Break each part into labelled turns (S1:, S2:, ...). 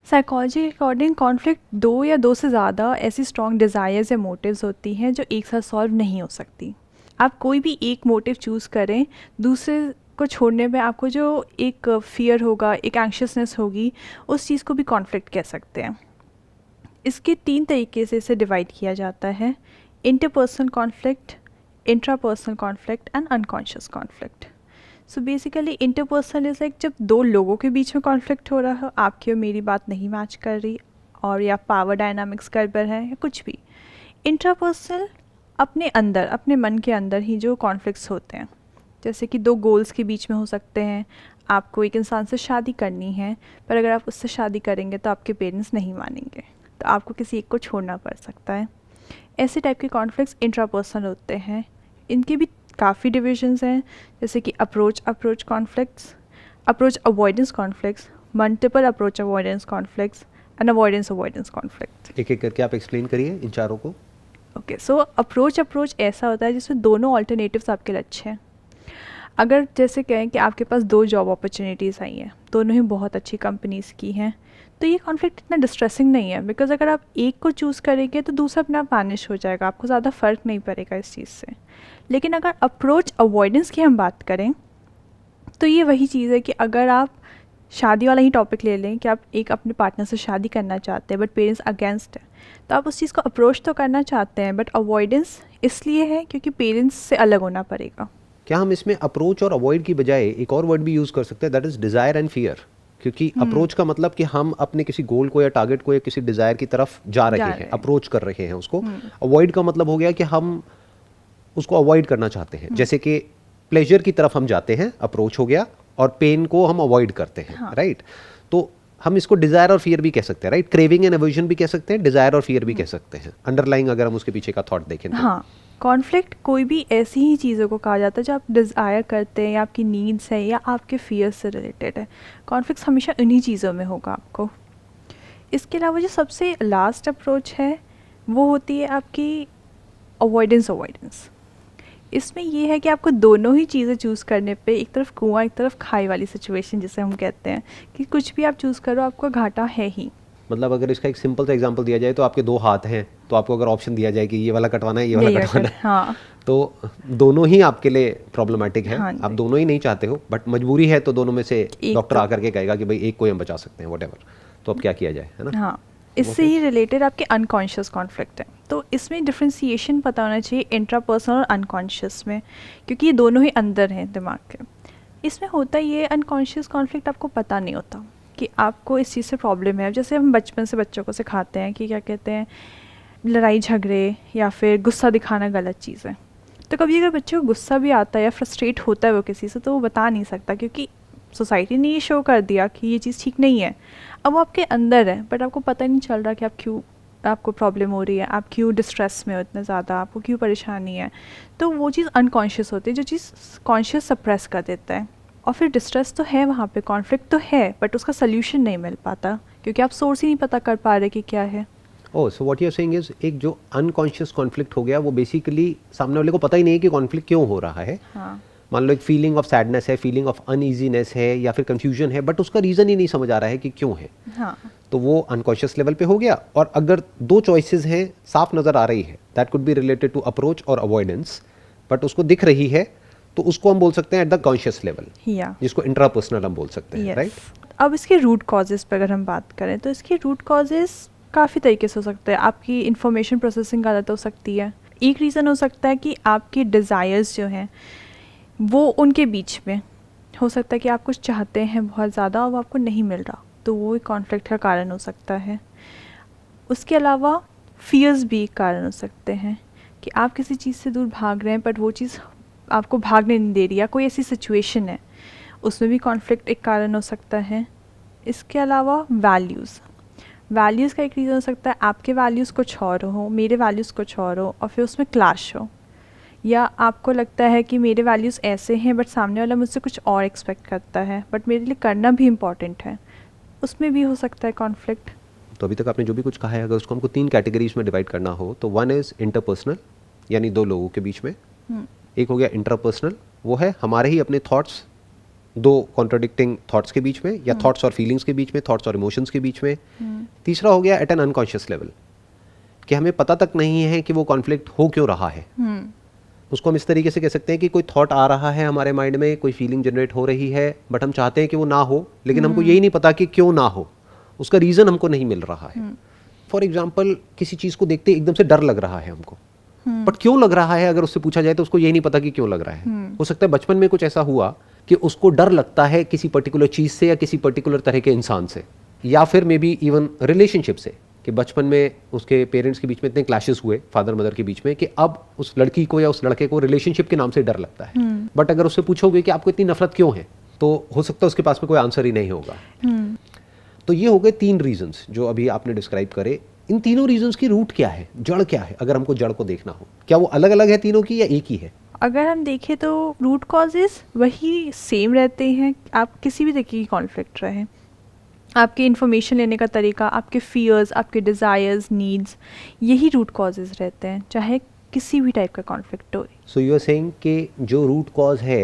S1: Psychology के according conflict दो या दो से ज़्यादा ऐसी स्ट्रॉन्ग डिज़ायर्स या मोटिव्स होती हैं जो एक साथ सॉल्व नहीं हो सकती। आप कोई भी एक मोटिव चूज़ करें, दूसरे को छोड़ने में आपको जो एक फियर होगा, एक एंक्शियसनेस होगी, उस चीज़ को भी कॉन्फ्लिक्ट कह सकते हैं। इसके 3 तरीके से इसे डिवाइड किया जाता है: interpersonal conflict, intrapersonal conflict and unconscious conflict. So basically interpersonal is like जब दो लोगों के बीच में कॉन्फ्लिक्ट हो रहा हो, आपकी और मेरी बात नहीं मैच कर रही, और या पावर डायनामिक्स गड़बड़ है या कुछ भी। इंट्रापर्सनल अपने अंदर, अपने मन के अंदर ही जो कॉन्फ्लिक्ट्स होते हैं, जैसे कि दो गोल्स के बीच में हो सकते हैं। आपको एक इंसान से शादी करनी है, पर अगर आप उससे शादी करेंगे तो आपके पेरेंट्स नहीं मानेंगे, तो आपको किसी एक को छोड़ना पड़ सकता है। ऐसे टाइप के कॉन्फ्लिक्ट्स इंट्रापर्सनल होते हैं। इनके भी काफ़ी डिविजन्स हैं, जैसे कि approach conflicts, approach avoidance conflicts, multiple approach avoidance conflicts and avoidance conflict.
S2: एक एक करके आप एक्सप्लेन करिए इन चारों को।
S1: ओके, सो अप्रोच ऐसा होता है जिसमें दोनों ऑल्टरनेटिव्स आपके लिए अच्छे हैं। अगर जैसे कहें कि आपके पास 2 जॉब अपॉर्चुनिटीज़ आई हैं, दोनों ही बहुत अच्छी कंपनीज़ की हैं, तो ये कॉन्फ्लिक्ट इतना डिस्ट्रेसिंग नहीं है, बिकॉज अगर आप एक को चूज़ करेंगे तो दूसरा अपने आप वैनिश हो जाएगा, आपको ज़्यादा फ़र्क नहीं पड़ेगा इस चीज़ से। लेकिन अगर अप्रोच अवॉइडेंस की हम बात करें, तो ये वही चीज़ है कि अगर आप शादी वाला ही टॉपिक ले लें कि आप एक अपने पार्टनर से शादी करना चाहते हैं बट पेरेंट्स अगेंस्ट है, तो आप उस चीज़ को अप्रोच तो करना चाहते हैं, बट अवॉइडेंस इसलिए है क्योंकि पेरेंट्स से अलग होना पड़ेगा।
S2: क्या हम इसमें अप्रोच और अवॉइड की बजाय एक और वर्ड भी यूज़ कर सकते हैं, that is desire and fear? क्योंकि अप्रोच का मतलब कि हम अपने किसी गोल को या टारगेट को या किसी डिज़ायर की तरफ जा रहे हैं, अप्रोच कर रहे हैं उसको। अवॉइड का मतलब हो गया कि हम उसको अवॉइड करना चाहते हैं, जैसे कि प्लेजर की तरफ हम जाते हैं, अप्रोच हो गया, और पेन को हम अवॉइड करते हैं, राइट? तो हम इसको डिज़ायर और फियर भी कह सकते हैं, राइट? क्रेविंग एंड एवर्जन भी कह सकते हैं, डिज़ायर और फियर भी कह सकते हैं, अंडरलाइंग अगर हम उसके पीछे का थॉट देखें तो।
S1: हाँ, कॉन्फ्लिक्ट कोई भी ऐसी ही चीज़ों को कहा जाता है जो आप डिज़ायर करते हैं या आपकी नीड्स है या आपके फियर्स से रिलेटेड है। कॉन्फ्लिक्ट हमेशा इन्हीं चीज़ों में होगा आपको। इसके अलावा जो सबसे लास्ट अप्रोच है वो होती है आपकी अवॉइडेंस। इसमें ये है कि आपको दोनों ही चीज़ें चूज़ करने पे, एक तरफ कुआं एक तरफ खाई वाली सिचुएशन जिसे हम कहते हैं, कि कुछ भी आप चूज़ करो आपको घाटा है ही।
S2: मतलब अगर इसका एक सिंपल सा एग्जांपल दिया जाए तो आपके 2 हाथ हैं, तो आपको अगर ऑप्शन दिया जाए कि ये वाला कटवाना है, ये वाला कटवाना है,
S1: हाँ,
S2: तो दोनों ही आपके लिए प्रॉब्लमेटिक है।
S1: हाँ
S2: आप दोनों ही नहीं चाहते हो, बट मजबूरी है, तो दोनों में से डॉक्टर
S1: तो
S2: आकर के कहेगा कि भाई एक को ही हम बचा सकते हैं, व्हाटएवर, तो अब क्या किया जाए, है ना?
S1: हाँ, इससे ही रिलेटेड आपके अनकॉन्शियस कॉन्फ्लिक्ट है। तो इसमें डिफ्रेंसिएशन पता होना चाहिए इंट्रापर्सनल और अनकॉन्शियस में, क्योंकि ये दोनों ही अंदर हैं दिमाग के। इसमें होता ये अनकॉन्शियस कॉन्फ्लिक्ट आपको पता नहीं होता कि आपको इस चीज़ से प्रॉब्लम है। जैसे हम बचपन से बच्चों को सिखाते हैं कि क्या कहते हैं, लड़ाई झगड़े या फिर गुस्सा दिखाना गलत चीज़ है। तो कभी अगर बच्चे को गुस्सा भी आता है या फ्रस्ट्रेट होता है वो किसी से, तो वो बता नहीं सकता क्योंकि सोसाइटी ने ये शो कर दिया कि ये चीज़ ठीक नहीं है। अब वो आपके अंदर है, बट आपको पता नहीं चल रहा कि आप क्यों, आपको प्रॉब्लम हो रही है, आप क्यों डिस्ट्रेस में हो इतना ज़्यादा, आपको क्यों परेशानी है। तो वो चीज़ अनकॉन्शियस होती है, जो चीज़ कॉन्शियस सप्रेस कर देता है। और फिर डिस्ट्रेस तो है वहाँ पे, कॉन्फ्लिक्ट तो है, बट उसका सल्यूशन नहीं मिल पाता क्योंकि आप सोर्स ही नहीं पता कर पा रहे कि क्या है।
S2: Oh, so what you are saying is, एक जो अनकॉन्शियस कॉन्फ्लिक्ट हो गया, वो बेसिकली सामने वाले को पता ही नहीं है कि कॉन्फ्लिक्ट क्यों हो रहा है।
S1: हाँ,
S2: मान लो एक फीलिंग ऑफ सैडनेस है, फीलिंग ऑफ अनईजीनेस है, या फिर कंफ्यूजन है, बट उसका रीज़न ही नहीं समझ आ रहा है कि क्यों है।
S1: हाँ,
S2: तो वो अनकॉन्शियस लेवल पे हो गया। और अगर 2 चॉइसेस हैं, साफ नज़र आ रही है, that could be related to approach और अवॉइडेंस, बट उसको दिख रही है, तो उसको हम बोल सकते हैं एट द कॉन्शियस लेवल,
S1: या
S2: जिसको इंट्रापर्सनल हम बोल सकते हैं, राइट?
S1: अब इसके रूट कॉजेज़ पर अगर हम बात करें तो इसके रूट कॉजेज़ काफ़ी तरीके से हो सकते हैं। आपकी इंफॉर्मेशन प्रोसेसिंग गलत हो सकती है। एक रीज़न हो सकता है कि आपकी डिज़ायर्स जो हैं वो उनके बीच में हो सकता है कि आप कुछ चाहते हैं बहुत ज़्यादा और वो आपको नहीं मिल रहा, तो वो एक कॉन्फ्लिक्ट का कारण हो सकता है। उसके अलावा फियर्स भी एक कारण हो सकते हैं कि आप किसी चीज़ से दूर भाग रहे हैं बट वो चीज़ आपको भागने नहीं दे रही, या कोई ऐसी सिचुएशन है, उसमें भी कॉन्फ्लिक्ट एक कारण हो सकता है। इसके अलावा वैल्यूज़ का एक रीज़न हो सकता है, आपके वैल्यूज़ कुछ और हो, मेरे वैल्यूज़ कुछ और हो, और फिर उसमें क्लैश हो। या आपको लगता है कि मेरे वैल्यूज़ ऐसे हैं बट सामने वाला मुझसे कुछ और एक्सपेक्ट करता है, बट मेरे लिए करना भी इम्पॉर्टेंट है, उसमें भी हो सकता है कॉन्फ्लिक्ट।
S2: तो अभी तक आपने जो भी कुछ कहा है, अगर उसको हमको 3 कैटेगरीज में डिवाइड करना हो, तो 1 इज़ इंटरपर्सनल, यानी 2 लोगों के बीच में। एक हो गया इंट्रापर्सनल, वो है हमारे ही अपने थॉट्स दो कॉन्ट्राडिक्टिंग थॉट्स के बीच में, या थॉट्स और फीलिंग्स के बीच में, थॉट्स और इमोशंस के बीच में। तीसरा हो गया एट एन अनकॉन्शियस लेवल, कि हमें पता तक नहीं है कि वो कॉन्फ्लिक्ट हो क्यों रहा है। उसको हम इस तरीके से कह सकते हैं कि कोई थॉट आ रहा है हमारे माइंड में, कोई फीलिंग जनरेट हो रही है, बट हम चाहते हैं कि वो ना हो, लेकिन हमको यही नहीं पता कि क्यों ना हो, उसका रीज़न हमको नहीं मिल रहा है। फॉर एग्जाम्पल, किसी चीज़ को देखते एकदम से डर लग रहा है हमको, बट क्यों लग रहा है अगर उससे पूछा जाए तो उसको यही नहीं पता कि क्यों लग रहा है। हो सकता है बचपन में कुछ ऐसा हुआ कि उसको डर लगता है किसी पर्टिकुलर चीज़ से या किसी पर्टिकुलर तरह के इंसान से, या फिर मे बी इवन रिलेशनशिप से, कि बचपन में उसके पेरेंट्स के बीच में इतने क्लैशेस हुए, फादर मदर के बीच में, कि अब उस लड़की को या उस लड़के को रिलेशनशिप के नाम से डर लगता है। बट अगर उससे पूछोगे कि आपको इतनी नफरत क्यों है, तो हो सकता है उसके पास में कोई आंसर ही नहीं होगा। तो ये हो गए 3 रीजंस जो अभी आपने डिस्क्राइब करे। इन तीनों रीजंस की रूट क्या है, जड़ क्या है, अगर हमको जड़ को देखना हो, क्या वो अलग अलग है तीनों की या एक ही है?
S1: अगर हम देखें तो रूट कॉजेज वही सेम रहते हैं। आप किसी भी तरीके की कॉन्फ्लिक्ट रहे, आपके इन्फॉर्मेशन लेने का तरीका, आपके फियर्स, आपके डिज़ायर्स, नीड्स, यही रूट कॉजेज रहते हैं, चाहे किसी भी टाइप का कॉन्फ्लिक्ट हो।
S2: सो यू आर सेइंग कि जो रूट कॉज है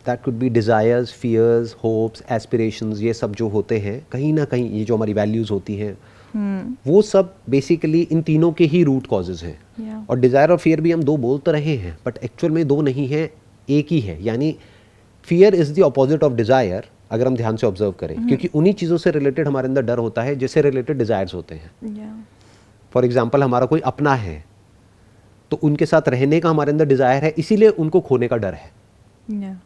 S2: that could be desires, fears, hopes, aspirations, ये सब जो होते हैं कहीं ना कहीं, ये जो हमारी वैल्यूज़ होती हैं वो सब बेसिकली इन तीनों के ही रूट कॉजेज हैं। और डिज़ायर और फियर भी हम 2 बोल तो रहे हैं, बट एक्चुअल में 2 नहीं है, एक ही है। यानी fear is the opposite of desire, अगर हम ध्यान से ऑब्जर्व करें, क्योंकि उन्हीं चीज़ों से रिलेटेड हमारे अंदर डर होता है जिससे रिलेटेड डिज़ायर्स होते हैं। फॉर एग्जाम्पल, हमारा कोई अपना है तो उनके साथ रहने का हमारे अंदर डिज़ायर है, इसीलिए उनको खोने का डर है।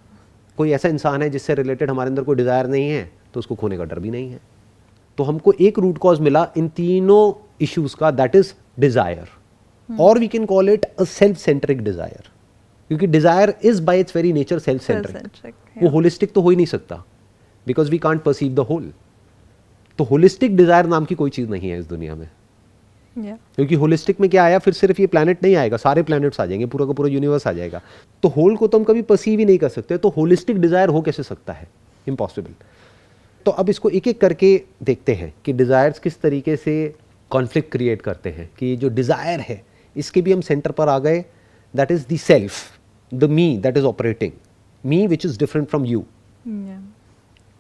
S2: कोई ऐसा इंसान है जिससे रिलेटेड हमारे अंदर कोई डिज़ायर नहीं है, तो उसको खोने का डर भी नहीं है। तो हमको एक रूट कॉज मिला इन तीनों इश्यूज का, दैट इज डिज़ायर, और we can call it a self centric desire, क्योंकि desire is by its very nature self centric. वो होलिस्टिक तो हो ही नहीं सकता, because we can't perceive the whole. तो होलिस्टिक डिज़ायर नाम की कोई चीज़ नहीं है इस दुनिया में। क्योंकि होलिस्टिक में क्या आया, फिर सिर्फ ये प्लैनेट नहीं आएगा, सारे प्लैनेट्स आ जाएंगे, पूरा का पूरा यूनिवर्स आ जाएगा। तो होल को तो हम कभी परसीव ही नहीं कर सकते, तो होलिस्टिक डिज़ायर हो कैसे सकता है? इम्पॉसिबल। तो अब इसको एक एक करके देखते हैं कि डिज़ायर्स किस तरीके से कॉन्फ्लिक्ट क्रिएट करते हैं। कि जो डिज़ायर है इसके भी हम सेंटर पर आ गए, that is the self, the me that is operating, me which is different from you,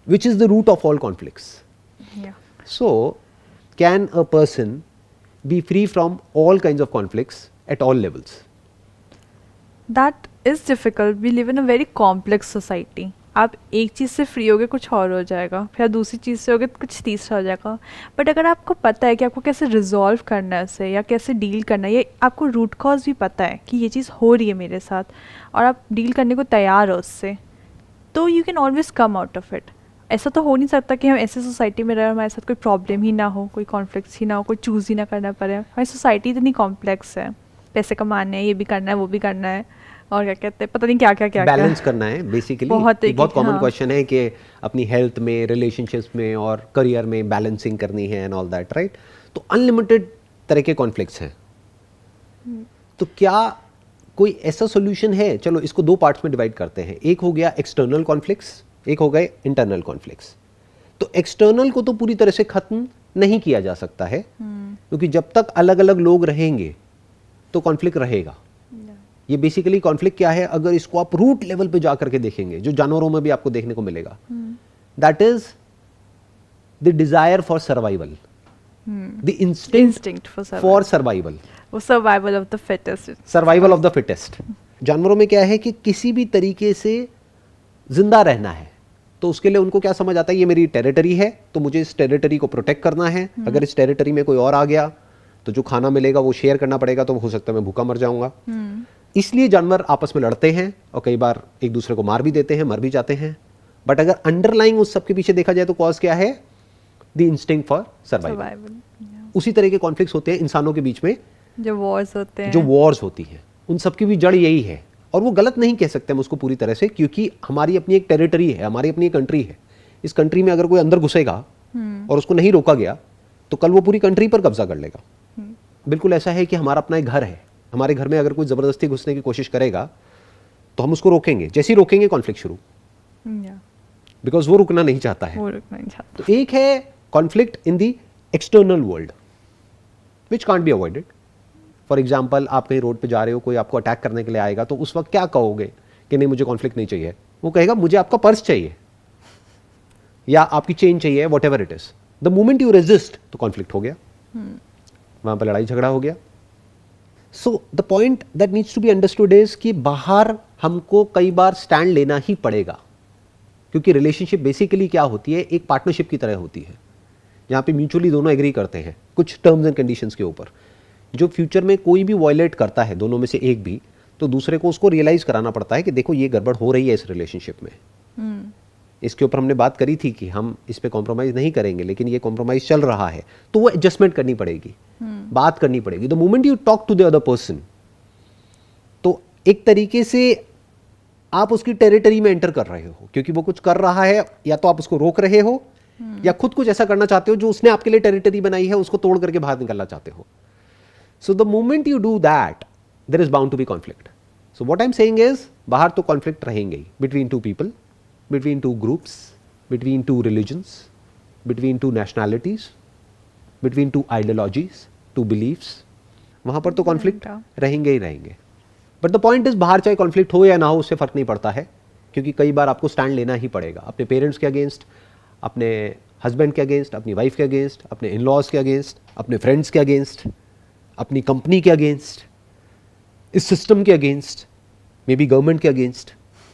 S2: which is the root of all conflicts. So, can a person be free from all kinds of conflicts at all levels?
S1: That is difficult. We live in a very complex society. आप एक चीज़ से free होगे कुछ और हो जाएगा, फिर दूसरी चीज़ से होगे कुछ तीसरा हो जाएगा। बट अगर आपको पता है कि आपको कैसे रिजॉल्व करना है उससे, या कैसे डील करना है, ये आपको रूट कॉज भी पता है कि ये चीज़ हो रही है मेरे साथ, और आप डील करने को तैयार हो उससे, तो you can always come out of it. ऐसा तो हो नहीं सकता कि हम ऐसे सोसाइटी में रहे, हमारे साथ कोई प्रॉब्लम ही ना हो, कोई कॉन्फ्लिक्ट्स ही ना हो, कोई चूज़ ही ना करना पड़े। हमारी सोसाइटी इतनी कॉम्प्लेक्स है, पैसे कमाने हैं, ये भी करना है, वो भी करना है, और क्या कहते हैं, पता नहीं क्या क्या क्या
S2: बैलेंस करना है बेसिकली। बहुत कॉमन क्वेश्चन है कि अपनी हेल्थ में, रिलेशनशिप्स में और करियर में बैलेंसिंग करनी है एंड ऑल दैट, राइट? तो अनलिमिटेड तरह के कॉन्फ्लिक्ट्स हैं। तो क्या कोई ऐसा सोल्यूशन है? चलो इसको 2 पार्ट्स में डिवाइड करते हैं। एक हो गया एक्सटर्नल कॉन्फ्लिक्ट्स, एक हो गए इंटरनल कॉन्फ्लिक्ट्स। तो एक्सटर्नल को तो पूरी तरह से खत्म नहीं किया जा सकता है, क्योंकि जब तक अलग अलग लोग रहेंगे तो कॉन्फ्लिक्ट रहेगा। ये बेसिकली कॉन्फ्लिक्ट क्या है, अगर इसको आप रूट लेवल पे जाकर के देखेंगे, जो जानवरों में भी आपको देखने को मिलेगा, that is the desire for survival, the instinct for survival,
S1: survival of the fittest.
S2: Survival of the fittest. जानवरों में क्या है कि किसी भी तरीके से जिंदा रहना है, तो उसके लिए उनको क्या समझ आता है, ये मेरी टेरिटरी है, तो मुझे इस टेरिटरी को प्रोटेक्ट करना है। अगर इस टेरिटरी में कोई और आ गया तो जो खाना मिलेगा वो शेयर करना पड़ेगा, तो हो सकता है मैं भूखा मर जाऊंगा। इसलिए जानवर आपस में लड़ते हैं और कई बार एक दूसरे को मार भी देते हैं, मर भी जाते हैं। बट अगर अंडरलाइंग उस सब के पीछे देखा जाए तो कॉज क्या है? The instinct for survival. उसी तरह के कॉन्फ्लिक्ट्स होते हैं इंसानों के बीच में,
S1: जो वॉर्स होते हैं,
S2: जो वॉर्स होती हैं, उन सब की भी जड़ यही है। और वो गलत नहीं कह सकते हम उसको पूरी तरह से, क्योंकि हमारी अपनी एक टेरिटरी है, हमारी अपनी एक कंट्री है। इस कंट्री में अगर कोई अंदर घुसेगा और उसको नहीं रोका गया तो कल वो पूरी कंट्री पर कब्जा कर लेगा। बिल्कुल ऐसा है कि हमारा अपना एक घर है, हमारे घर में अगर कोई जबरदस्ती घुसने की कोशिश करेगा तो हम उसको रोकेंगे, जैसे ही रोकेंगे कॉन्फ्लिक्ट शुरू, बिकॉज वो रुकना नहीं चाहता है। तो एक है conflict in the external world which can't be avoided. For example, आप कहीं रोड पे जा रहे हो, कोई आपको अटैक करने के लिए आएगा, तो उस वक्त क्या कहोगे कि नहीं मुझे कॉन्फ्लिक्ट नहीं चाहिए? वो कहेगा मुझे आपका पर्स चाहिए, या आपकी चेंज चाहिए, whatever it is, the moment you resist तो कॉन्फ्लिक्ट हो गया, वहां पर लड़ाई झगड़ा हो गया. So the point that needs to be understood is कि बाहर हमको कई बार स्टैंड लेना ही पड़ेगा, क्योंकि रिलेशनशिप बेसिकली क्या होती है, एक पार्टनरशिप की तरह होती है, जहाँ पे म्यूचुअली दोनों एग्री करते हैं कुछ टर्म्स एंड कंडीशंस के ऊपर. जो फ्यूचर में कोई भी वायलेट करता है, दोनों में से एक भी, तो दूसरे को उसको रियलाइज कराना पड़ता है कि देखो ये गड़बड़ हो रही है इस रिलेशनशिप में. इसके ऊपर हमने बात करी थी कि हम इस पे कॉम्प्रोमाइज नहीं करेंगे, लेकिन ये कॉम्प्रोमाइज चल रहा है, तो वो एडजस्टमेंट करनी पड़ेगी, बात करनी पड़ेगी. The moment you talk to the other person, तो एक तरीके से आप उसकी टेरिटरी में एंटर कर रहे हो, क्योंकि वो कुछ कर रहा है, या तो आप उसको रोक रहे हो या खुद कुछ ऐसा करना चाहते हो जो उसने आपके लिए टेरिटरी बनाई है, उसको तोड़ करके बाहर निकलना चाहते हो. So the moment you do that, there is bound to be conflict. So what I am saying is, बाहर तो कॉन्फ्लिक्ट रहेंगे ही, between two people, between two groups, between two religions, between two nationalities, between two ideologies, two beliefs, वहाँ पर तो conflict रहेंगे ही रहेंगे. But the point is, बाहर चाहे कॉन्फ्लिक्ट हो या ना हो, उससे फर्क नहीं पड़ता है, क्योंकि कई बार आपको स्टैंड लेना ही पड़ेगा, अपने पेरेंट्स के अगेंस्ट, अपने हस्बैंड के अगेंस्ट, अपनी वाइफ के अगेंस्ट, अपने इन लॉज के अगेंस्ट, अपने फ्रेंड्स के अगेंस्ट, अपनी कंपनी के अगेंस्ट, इस सिस्टम के अगेंस्ट, मे बी गवर्नमेंट के अगेंस्ट.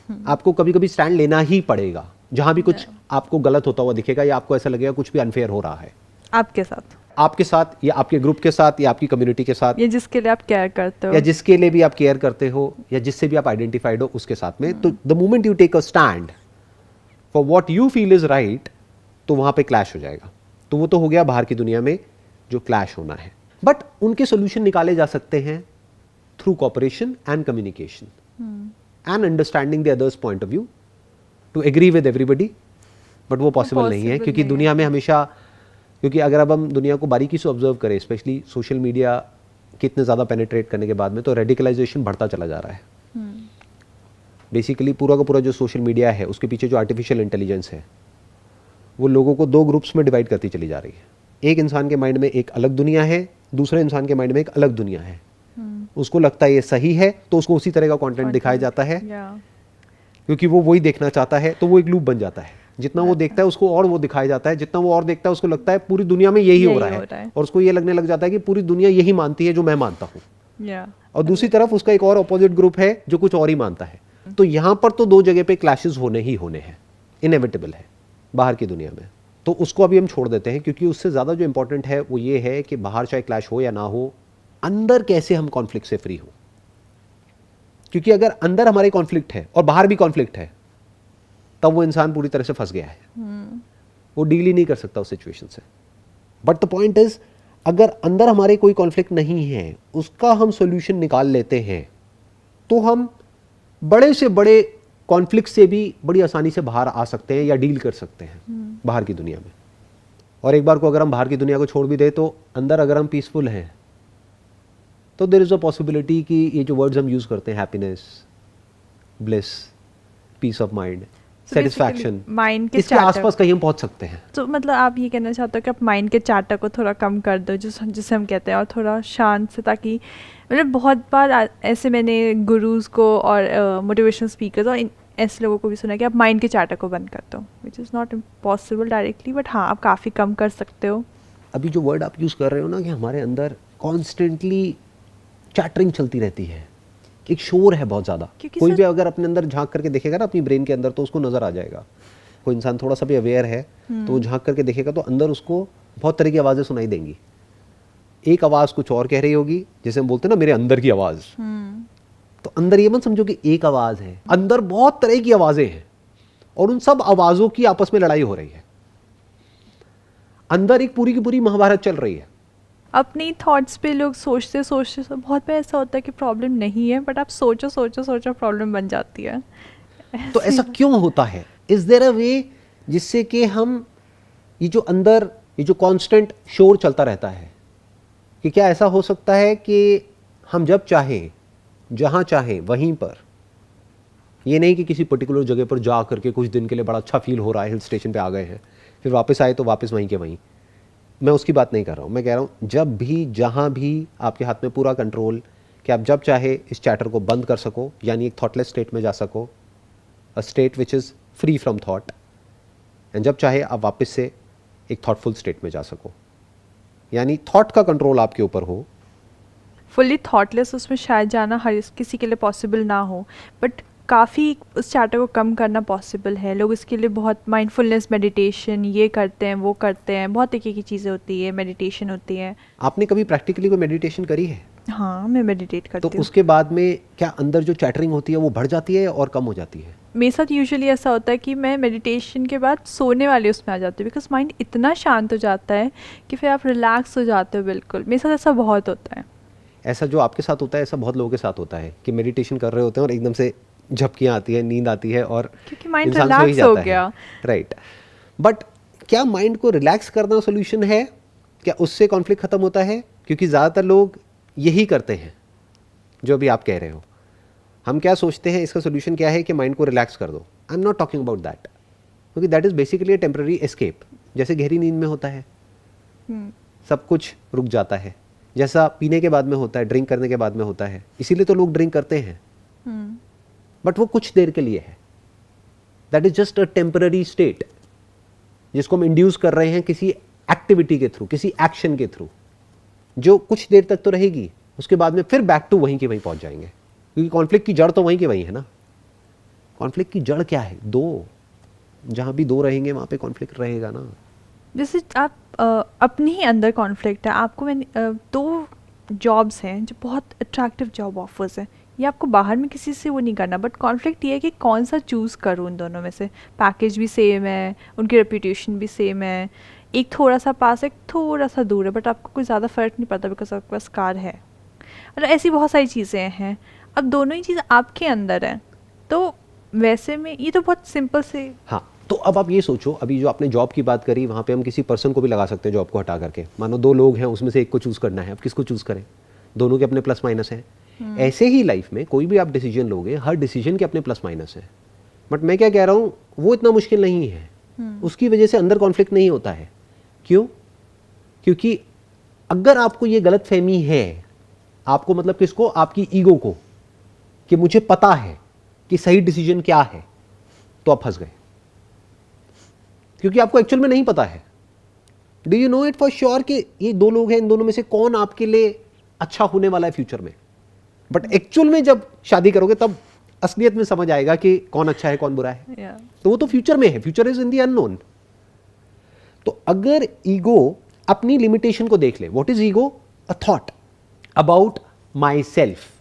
S2: आपको कभी कभी स्टैंड लेना ही पड़ेगा, जहां भी कुछ आपको गलत होता हुआ दिखेगा, या आपको ऐसा लगेगा कुछ भी अनफेयर हो रहा है आपके साथ या आपके ग्रुप के साथ या आपकी कम्युनिटी के साथ,
S1: या जिसके लिए आप केयर करते हो,
S2: या जिसके लिए भी आप केयर करते हो, या जिससे भी आप आइडेंटिफाइड हो उसके साथ में. तो the moment you take a stand for what you feel is right, तो वहां पे क्लैश हो जाएगा. तो वो तो हो गया बाहर की दुनिया में जो क्लैश होना है. बट उनके सोल्यूशन निकाले जा सकते हैं through cooperation and communication and understanding the other's point of view to agree with everybody. But वो पॉसिबल नहीं है, क्योंकि दुनिया में हमेशा, क्योंकि अगर अब हम दुनिया को बारीकी से ऑब्जर्व करें, स्पेशली सोशल मीडिया कितने ज़्यादा पेनिट्रेट करने के बाद में, तो रेडिकलाइजेशन बढ़ता चला जा रहा है. बेसिकली पूरा का पूरा जो सोशल मीडिया है, उसके पीछे जो आर्टिफिशियल इंटेलिजेंस है, वो लोगों को दो ग्रुप्स में डिवाइड करती चली जा रही है. एक इंसान के माइंड में एक अलग दुनिया है, दूसरे इंसान के माइंड में एक अलग दुनिया है. उसको लगता है ये सही है, तो उसको उसी तरह का कंटेंट दिखाया जाता है, क्योंकि वो वही देखना चाहता है, तो वो एक लूप बन जाता है. जितना वो देखता है उसको और वो दिखाया जाता है, जितना वो और देखता है उसको लगता है पूरी दुनिया में यही हो रहा है, और उसको ये लगने लग जाता है कि पूरी दुनिया यही मानती है जो मैं मानता हूँ. और दूसरी तरफ उसका एक और अपोजिट ग्रुप है जो कुछ और ही मानता है. तो यहाँ पर तो दो जगह पे क्लैशेस होने ही होने हैं, इनएविटेबल है बाहर की दुनिया में. तो उसको अभी हम छोड़ देते हैं, क्योंकि उससे ज़्यादा जो इंपॉर्टेंट है वो ये है कि बाहर चाहे क्लैश हो या ना हो, अंदर कैसे हम कॉन्फ्लिक्ट से फ्री हो. क्योंकि अगर अंदर हमारे कॉन्फ्लिक्ट है और बाहर भी कॉन्फ्लिक्ट है, तब वो इंसान पूरी तरह से फंस गया है. वो डील ही नहीं कर सकता उस सिचुएशन से. बट द पॉइंट इज, अगर अंदर हमारे कोई कॉन्फ्लिक्ट नहीं है, उसका हम सॉल्यूशन निकाल लेते हैं, तो हम बड़े से बड़े कॉन्फ्लिक्ट से भी बड़ी आसानी से बाहर आ सकते हैं या डील कर सकते हैं बाहर की दुनिया में. और एक बार को अगर हम बाहर की दुनिया को छोड़ भी दें, तो अंदर अगर हम पीसफुल हैं, तो देयर इज अ पॉसिबिलिटी कि ये जो वर्ड्स हम यूज करते हैं, happiness, bliss, peace of mind, satisfaction,
S1: mind के
S2: इसके आसपास कहीं हम पहुंच सकते हैं.
S1: तो मतलब आप ये कहना चाहते हो कि आप माइंड के चार्टर को थोड़ा कम कर दो, जिसे हम कहते हैं, और थोड़ा शांत से, ताकि मतलब बहुत बार ऐसे मैंने गुरुज को और मोटिवेशनल स्पीकर्स और ऐसे लोगों को भी सुना कि आप माइंड के चार्टर को बंद कर दो, which is not impossible directly, but हाँ आप काफ़ी कम कर सकते हो.
S2: अभी जो वर्ड आप यूज़ कर रहे हो ना, कि हमारे अंदर कॉन्स्टेंटली चैटरिंग चलती रहती है, एक शोर है बहुत ज़्यादा. कोई भी अगर अपने अंदर झांक करके देखेगा ना, अपनी ब्रेन के अंदर, तो उसको नज़र आ जाएगा. कोई इंसान थोड़ा सा भी अवेयर है, तो वो झांक करके देखेगा, तो अंदर उसको बहुत तरह की आवाज़ें सुनाई देंगी. एक आवाज़ कुछ और कह रही होगी, जैसे हम बोलते हैं ना, मेरे अंदर की आवाज़. तो अंदर ये मत समझो कि एक आवाज़ है, अंदर बहुत तरह की आवाज़ें हैं, और उन सब आवाज़ों की आपस में लड़ाई हो रही है. अंदर एक पूरी की पूरी महाभारत चल रही है.
S1: अपनी थॉट्स पे लोग सोचते बहुत बार ऐसा होता है कि प्रॉब्लम नहीं है, बट आप सोचो प्रॉब्लम बन जाती है.
S2: तो ऐसा क्यों होता है? इज देयर अ वे जिससे कि हम ये जो अंदर ये जो कांस्टेंट शोर चलता रहता है, कि क्या ऐसा हो सकता है कि हम जब चाहें, जहां चाहें वहीं पर, ये नहीं कि किसी पर्टिकुलर जगह पर जा करके कुछ दिन के लिए बड़ा अच्छा फील हो रहा है, हिल स्टेशन पे आ गए हैं, फिर वापस आए तो वापस वहीं के वहीं. मैं उसकी बात नहीं कर रहा हूँ. मैं कह रहा हूँ जब भी जहाँ भी आपके हाथ में पूरा कंट्रोल, कि आप जब चाहे इस चैटर को बंद कर सको, यानी एक थॉटलेस स्टेट में जा सको, a state which is free from thought, and जब चाहे आप वापस से एक थॉटफुल स्टेट में जा सको, यानी थॉट का कंट्रोल आपके ऊपर हो।
S1: फुल्ली थॉटलेस उसमें शायद जाना हर किसी के लिए पॉसिबल ना हो, बट काफ़ी उस चैटर को कम करना पॉसिबल है। लोग इसके लिए बहुत माइंडफुलनेस मेडिटेशन ये करते हैं, वो करते हैं, बहुत तरीके की चीज़ें होती है, मेडिटेशन होती है।
S2: आपने कभी प्रैक्टिकली कोई मेडिटेशन करी है?
S1: हाँ, मैं मेडिटेट करती
S2: तो
S1: हूँ।
S2: उसके बाद में क्या अंदर जो चैटरिंग होती है वो बढ़ जाती है और कम हो जाती है?
S1: मेरे साथ यूजुअली ऐसा होता है कि मैं मेडिटेशन के बाद सोने वाले उसमें आ जाती हूँ, बिकॉज माइंड इतना शांत हो जाता है कि फिर आप रिलैक्स हो जाते हो बिल्कुल। मेरे साथ ऐसा बहुत होता है।
S2: ऐसा जो आपके साथ होता है ऐसा बहुत लोगों के साथ होता है कि मेडिटेशन कर रहे होते हैं और एकदम से झपकियाँ आती है, नींद आती है और
S1: क्योंकि माइंड
S2: इंसान सो ही
S1: रिलैक्स हो
S2: जाता
S1: गया।
S2: है। राइट, बट क्या माइंड को रिलैक्स करना सोल्यूशन है? क्या उससे कॉन्फ्लिक्ट खत्म होता है? क्योंकि ज़्यादातर लोग यही करते हैं जो अभी आप कह रहे हो। हम क्या सोचते हैं इसका सोल्यूशन क्या है कि माइंड को रिलैक्स कर दो। I am not talking about that, क्योंकि that is basically a temporary escape. जैसे गहरी नींद में होता है, सब कुछ रुक जाता है, जैसा पीने के बाद में होता है, ड्रिंक करने के बाद में होता है। इसीलिए तो लोग ड्रिंक करते हैं, बट वो कुछ देर के लिए है। That is just a temporary state जिसको हम इंड्यूस कर रहे हैं किसी एक्टिविटी के थ्रू, किसी एक्शन के थ्रू, जो कुछ देर तक तो रहेगी, उसके बाद में फिर बैक टू वहीं के वहीं पहुंच जाएंगे। क्योंकि कॉन्फ्लिक्ट की जड़ तो वहीं के वहीं है ना। कॉन्फ्लिक्ट की जड़ क्या है? दो। जहां भी दो रहेंगे वहां पे कॉन्फ्लिक्ट रहेगा ना।
S1: जैसे आप अपने ही अंदर कॉन्फ्लिक्ट है, आपको मैंने दो जॉब्स हैं जो बहुत अट्रैक्टिव जॉब ऑफर्स हैं, ये आपको बाहर में किसी से वो नहीं करना, बट कॉन्फ्लिक्ट ये है कि कौन सा चूज़ करूँ उन दोनों में से। पैकेज भी सेम है, उनकी रेपुटेशन भी सेम है, एक थोड़ा सा पास है, एक थोड़ा सा दूर है, बट आपको कोई ज़्यादा फ़र्क नहीं पड़ता बिकॉज आपके पास कार है। और ऐसी बहुत सारी चीज़ें हैं। अब दोनों ही चीज़ आपके अंदर है, तो वैसे में ये तो बहुत सिंपल से।
S2: हाँ, तो अब आप ये सोचो, अभी जो आपने जॉब की बात करी वहाँ पे हम किसी पर्सन को भी लगा सकते हैं जॉब को हटा करके। मानो दो लोग हैं, उसमें से एक को चूज़ करना है, अब किसको चूज़ करें? दोनों के अपने प्लस माइनस हैं। ऐसे ही लाइफ में कोई भी आप डिसीजन लोगे, हर डिसीजन के अपने प्लस माइनस हैं। बट मैं क्या कह रहा हूँ, वो इतना मुश्किल नहीं है। उसकी वजह से अंदर कॉन्फ्लिक्ट नहीं होता है। क्यों? क्योंकि अगर आपको ये गलत फहमी है, आपको मतलब किसको? आपकी ईगो को, कि मुझे पता है कि सही डिसीजन क्या है, तो आप फंस गए। क्योंकि आपको एक्चुअल में नहीं पता है। Do you know it for sure कि ये दो लोग हैं, इन दोनों में से कौन आपके लिए अच्छा होने वाला है फ्यूचर में? बट एक्चुअल में जब शादी करोगे तब असलियत में समझ आएगा कि कौन अच्छा है कौन बुरा है। तो वो तो फ्यूचर में है, future is in the unknown. तो अगर ईगो अपनी लिमिटेशन को देख ले, what is ego? A thought about my self.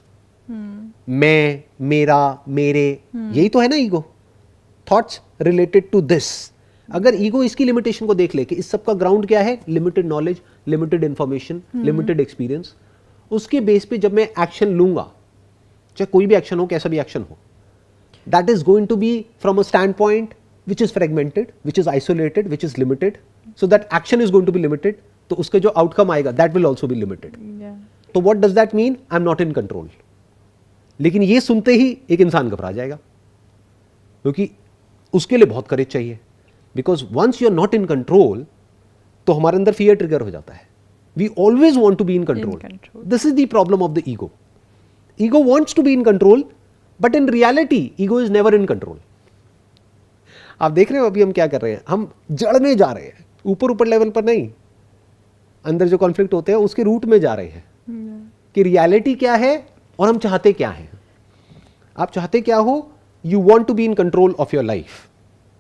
S2: मैं, मेरा, मेरे, यही तो है ना ego. Thoughts related to this. अगर ईगो इसकी लिमिटेशन को देख ले कि इस सब का ग्राउंड क्या है? Limited knowledge, limited information, limited experience, उसके बेस पे जब मैं एक्शन लूंगा, चाहे कोई भी एक्शन हो, कैसा भी एक्शन हो, that is going to be from a stand point which is fragmented, which is isolated, which is limited, so that action is going to be limited. तो उसका जो आउटकम आएगा that will also be limited. तो what does that mean? I am not in control. लेकिन ये सुनते ही एक इंसान घबरा जाएगा, क्योंकि उसके लिए बहुत करेज चाहिए। Because once you are not in control, तो हमारे अंदर फियर ट्रिगर हो जाता है। We always want to be in control. This is the problem of the ego. Ego wants to be in control, but in reality ego is never in control. आप देख रहे हो अभी हम क्या कर रहे हैं? हम जड़ में जा रहे हैं, ऊपर ऊपर लेवल पर नहीं। अंदर जो कॉन्फ्लिक्ट होते हैं उसके रूट में जा रहे हैं कि रियलिटी क्या है और हम चाहते क्या हैं। आप चाहते क्या हो? You want to be in control of your life,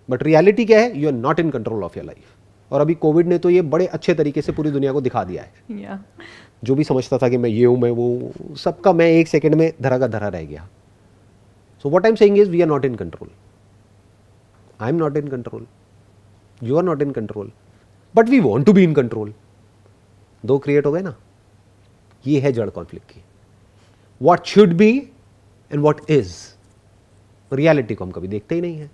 S2: but reality क्या है? You are not in control of your life. और अभी कोविड ने तो ये बड़े अच्छे तरीके से पूरी दुनिया को दिखा दिया है। जो भी समझता था कि मैं ये हूं, मैं वो, सबका मैं एक सेकंड में धरा का धरा रह गया। So what I am saying is we are not in control. I am not in control, you are not in control, but we want to be in control. दो क्रिएट हो गए ना। ये है जड़ कॉन्फ्लिक्ट की। What should be and what is. Reality को हम कभी देखते ही नहीं है।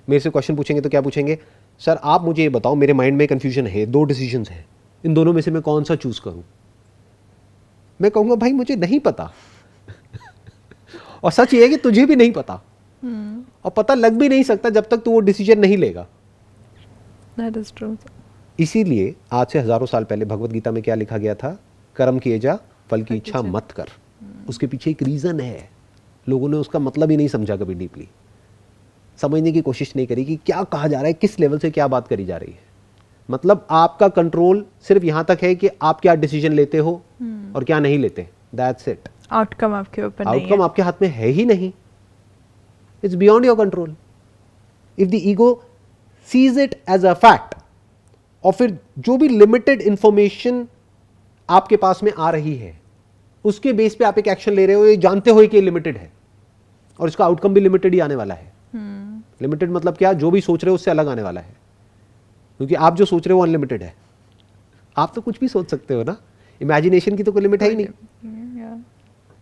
S2: मेरे से क्वेश्चन पूछेंगे तो क्या पूछेंगे? सर आप मुझे ये बताओ, मेरे माइंड में कंफ्यूजन है, दो डिसीजंस हैं, इन दोनों में से मैं कौन सा चूज करूं? मैं कहूंगा भाई मुझे नहीं पता। और सच ये है कि तुझे भी नहीं पता, और पता लग भी नहीं सकता जब तक तू वो डिसीजन नहीं लेगा।
S1: That is true.
S2: इसीलिए आज से हजारों साल पहले भगवत गीता में क्या लिखा गया था? कर्म किए जा, फल की इच्छा मत कर। उसके पीछे एक रीजन है, लोगों ने उसका मतलब ही नहीं समझा कभी डीपली। समझने की कोशिश नहीं करी कि क्या कहा जा रहा है, किस लेवल से क्या बात करी जा रही है। मतलब आपका कंट्रोल सिर्फ यहां तक है कि आप क्या डिसीजन लेते हो और क्या नहीं लेते, दैट्स इट।
S1: आउटकम आपके ऊपर नहीं है,
S2: आउटकम आपके हाथ में है ही नहीं, it's beyond your control. If the ego sees it as a fact, और फिर जो भी लिमिटेड इंफॉर्मेशन आपके पास में आ रही है उसके बेस पे आप एक एक्शन ले रहे हो, ये जानते हो कि ये लिमिटेड है और इसका आउटकम भी लिमिटेड ही आने वाला है। लिमिटेड मतलब क्या, जो भी सोच रहे हो उससे अलग आने वाला है, क्योंकि आप जो सोच रहे हो अनलिमिटेड है। आप तो कुछ भी सोच सकते हो ना, इमेजिनेशन की तो कोई लिमिट है ही नहीं,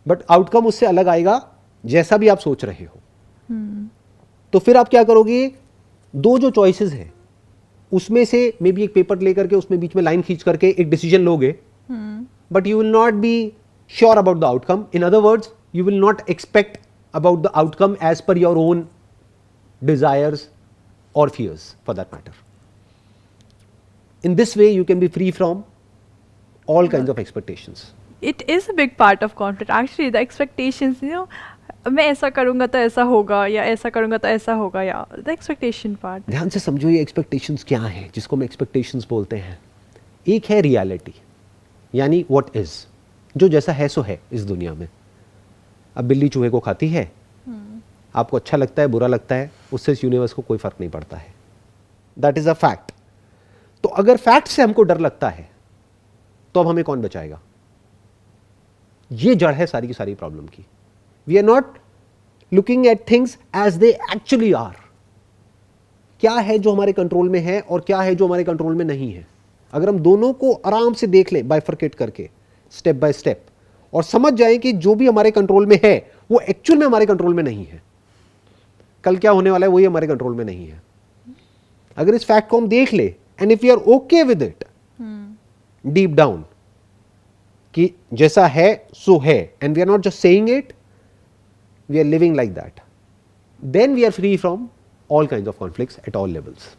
S2: बट आउटकम उससे अलग आएगा जैसा भी आप सोच रहे हो। तो फिर आप क्या करोगे, दो जो चॉइसेस हैं उसमें से मे बी एक पेपर लेकर के उसमें बीच में लाइन खींच करके एक डिसीजन लोगे, but you will not be sure about the outcome. In other words, you will not expect about the outcome as per your own desires or fears for that matter. In this way you can be free from all kinds of expectations.
S1: It is a big part of conflict actually, the expectations, you know, मैं ऐसा करूँगा तो ऐसा होगा, या ऐसा करूँगा तो ऐसा होगा, या the expectation part.
S2: ध्यान से समझो ये expectations क्या है, जिसको हम expectations बोलते हैं। एक है reality, यानी what is, जो जैसा है सो है इस दुनिया में। अब बिल्ली चूहे को खाती है, आपको अच्छा लगता है बुरा लगता है, उससे इस यूनिवर्स को कोई फर्क नहीं पड़ता है, दैट इज अ फैक्ट। तो अगर फैक्ट से हमको डर लगता है तो अब हमें कौन बचाएगा? ये जड़ है सारी की सारी प्रॉब्लम की। We are not looking at things as they actually are. क्या है जो हमारे कंट्रोल में है और क्या है जो हमारे कंट्रोल में नहीं है। अगर हम दोनों को आराम से देख लें, बाइफरकेट करके स्टेप बाय स्टेप, और समझ जाएं कि जो भी हमारे कंट्रोल में है वो एक्चुअल में हमारे कंट्रोल में नहीं है, कल क्या होने वाला है वही हमारे कंट्रोल में नहीं है। अगर इस फैक्ट को हम देख ले, and if you are okay with it deep down कि जैसा है सो है, and we are not just saying it, we are living like that, then we are free from all kinds of conflicts at all levels.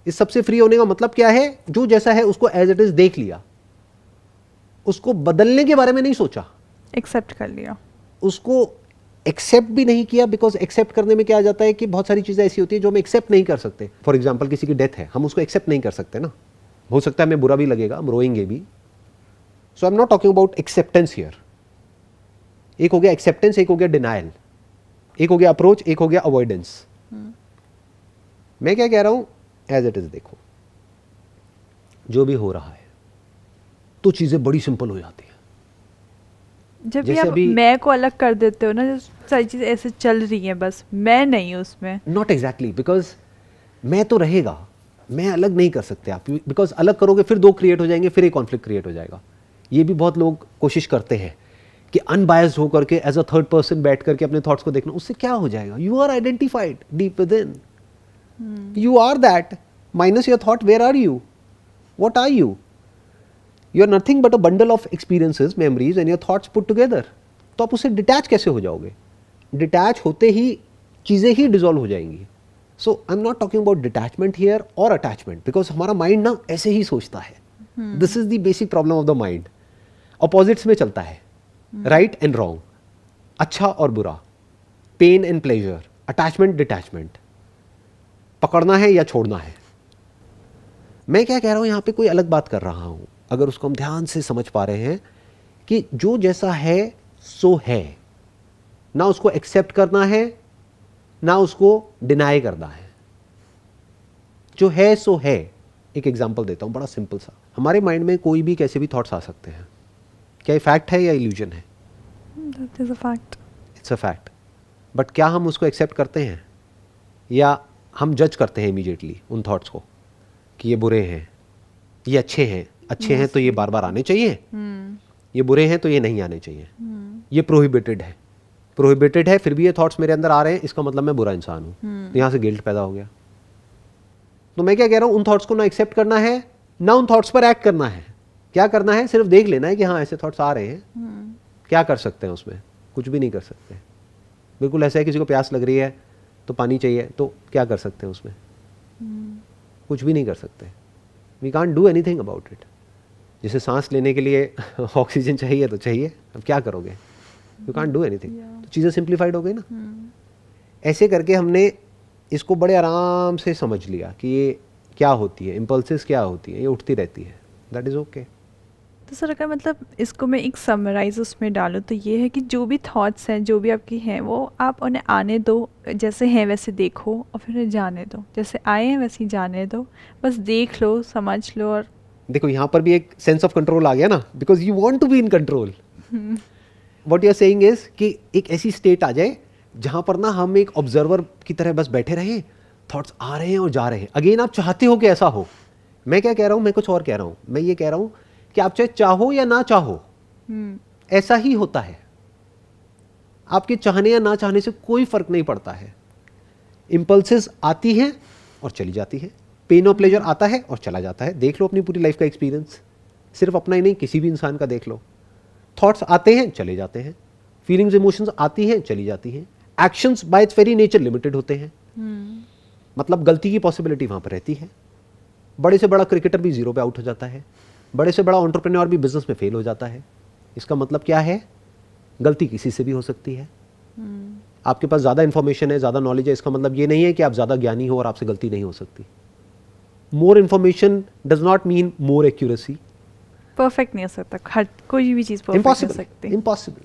S2: इस सबसे free होने का मतलब क्या है? जो जैसा है उसको एज इट इज देख लिया, उसको बदलने के बारे में नहीं सोचा,
S1: एक्सेप्ट कर लिया,
S2: उसको एक्सेप्ट भी नहीं किया। बिकॉज एक्सेप्ट करने में क्या आ जाता है कि बहुत सारी चीजें ऐसी होती है जो हम एक्सेप्ट नहीं कर सकते। फॉर एग्जाम्पल किसी की डेथ है, हम उसको एक्सेप्ट नहीं कर सकते ना, हो सकता है हमें बुरा भी लगेगा, हम रोएंगे भी। So I am not talking about acceptance here. एक हो गया एक्सेप्टेंस, एक हो गया डिनायल, एक हो गया अप्रोच, एक हो गया अवॉइडेंस। मैं क्या कह रहा हूं, एज इट इज देखो, जो भी हो रहा है तो चीजें बड़ी सिंपल हो जाती है।
S1: जब भी आप मैं को अलग कर देते हो ना, जो सारी चीजें ऐसे चल रही हैं, बस मैं नहीं हूं उसमें।
S2: नॉट एग्जैक्टली, बिकॉज मैं तो रहेगा, मैं अलग नहीं कर सकते आप, बिकॉज अलग करोगे फिर दो क्रिएट हो जाएंगे, फिर एक कॉन्फ्लिक्ट क्रिएट हो जाएगा। ये भी बहुत लोग कोशिश करते हैं कि अनबायस्ड होकर के एज अ थर्ड पर्सन बैठ करके अपने थॉट्स को देखना, उससे क्या हो जाएगा? You are identified deep with in, you are that, minus your thought, where are you, what are you? You are nothing but a bundle of experiences, memories and your thoughts put together. तो आप उससे detach कैसे हो जाओगे? Detach होते ही चीज़ें ही dissolve हो जाएंगी। So I am not talking about detachment here और अटैचमेंट, बिकॉज हमारा माइंड ना ऐसे ही सोचता है। This is the basic problem of the mind. Opposites में चलता है, राइट एंड रॉन्ग, अच्छा और बुरा, pain and pleasure, attachment detachment, पकड़ना है या छोड़ना है। मैं क्या कह रहा हूँ, यहाँ पे कोई अलग बात कर रहा हूँ, अगर उसको हम ध्यान से समझ पा रहे हैं कि जो जैसा है सो है, ना उसको एक्सेप्ट करना है ना उसको डिनाई करना है, जो है सो है। एक एग्जांपल देता हूं बड़ा सिंपल सा। हमारे माइंड में कोई भी कैसे भी थॉट्स आ सकते हैं, क्या ये फैक्ट है या इल्यूजन है?
S1: That is a fact.
S2: It's a fact. But क्या हम उसको एक्सेप्ट करते हैं या हम जज करते हैं इमीडिएटली उन थॉट्स को कि ये बुरे हैं, ये अच्छे हैं, अच्छे हैं तो ये बार बार आने चाहिए, ये बुरे हैं तो ये नहीं आने चाहिए, ये प्रोहिबिटेड है, प्रोहिबिटेड है, फिर भी ये थॉट्स मेरे अंदर आ रहे हैं, इसका मतलब मैं बुरा इंसान हूं। तो यहां से गिल्ट पैदा हो गया। तो मैं क्या कह रहा हूं, उन थॉट्स को ना एक्सेप्ट करना है ना उन थॉट्स पर एक्ट करना है। क्या करना है? सिर्फ देख लेना है कि हाँ ऐसे थॉट्स आ रहे हैं। क्या कर सकते हैं उसमें? कुछ भी नहीं कर सकते। बिल्कुल ऐसा है, किसी को प्यास लग रही है तो पानी चाहिए, तो क्या कर सकते हैं उसमें? कुछ भी नहीं कर सकते। We can't do anything about it. जैसे सांस लेने के लिए ऑक्सीजन चाहिए तो चाहिए, अब क्या करोगे? You can't do anything. तो चीज़ें सिंप्लीफाइड हो गई ना। ऐसे करके हमने इसको बड़े आराम से समझ लिया कि ये क्या होती है, इम्पल्सेस क्या होती है, ये उठती रहती है, दैट इज़ ओके।
S1: तो सर अगर मतलब इसको मैं एक समराइज उसमें डालूँ तो ये है कि जो भी थॉट्स हैं, जो भी आपकी हैं, वो आप उन्हें आने दो, जैसे हैं वैसे देखो और फिर उन्हें जाने दो, जैसे आए हैं वैसे ही जाने दो, बस देख लो, समझ लो। और
S2: देखो यहाँ पर भी एक सेंस ऑफ कंट्रोल आ गया ना, because you want to be in control. What you are saying is कि एक ऐसी स्टेट आ जाए जहाँ पर ना हम एक ऑब्जर्वर की तरह बस बैठे रहें, थॉट्स आ रहे हैं और जा रहे हैं। अगेन आप चाहते हो कि ऐसा हो। मैं क्या कह रहा हूँ, मैं कुछ और कह रहा हूँ। मैं ये कह रहा हूँ कि आप चाहे चाहो या ना चाहो, ऐसा ही होता है। आपके चाहने या ना चाहने से कोई फर्क नहीं पड़ता है। इंपल्सेस आती हैं और चली जाती है, पेन और प्लेजर आता है और चला जाता है। देख लो अपनी पूरी लाइफ का एक्सपीरियंस, सिर्फ अपना ही नहीं, किसी भी इंसान का देख लो। थॉट्स आते हैं, चले जाते हैं, फीलिंग्स इमोशंस आती हैं, चली जाती हैं। Actions bye its very nature limited होते हैं, मतलब गलती की पॉसिबिलिटी वहां पर रहती है। बड़े से बड़ा क्रिकेटर भी जीरो पे आउट हो जाता है, बड़े से बड़ा एंटरप्रेन्योर भी बिजनेस में फेल हो जाता है। इसका मतलब क्या है, गलती किसी से भी हो सकती है। आपके पास ज़्यादा इंफॉर्मेशन है, ज़्यादा नॉलेज है, इसका मतलब ये नहीं है कि आप ज़्यादा ज्ञानी हो और आपसे गलती नहीं हो सकती। More information does not mean more accuracy.
S1: Perfect नहीं हो सकता, हर कोई भी चीज़ परफेक्ट नहीं हो सकती।
S2: इम्पॉसिबल,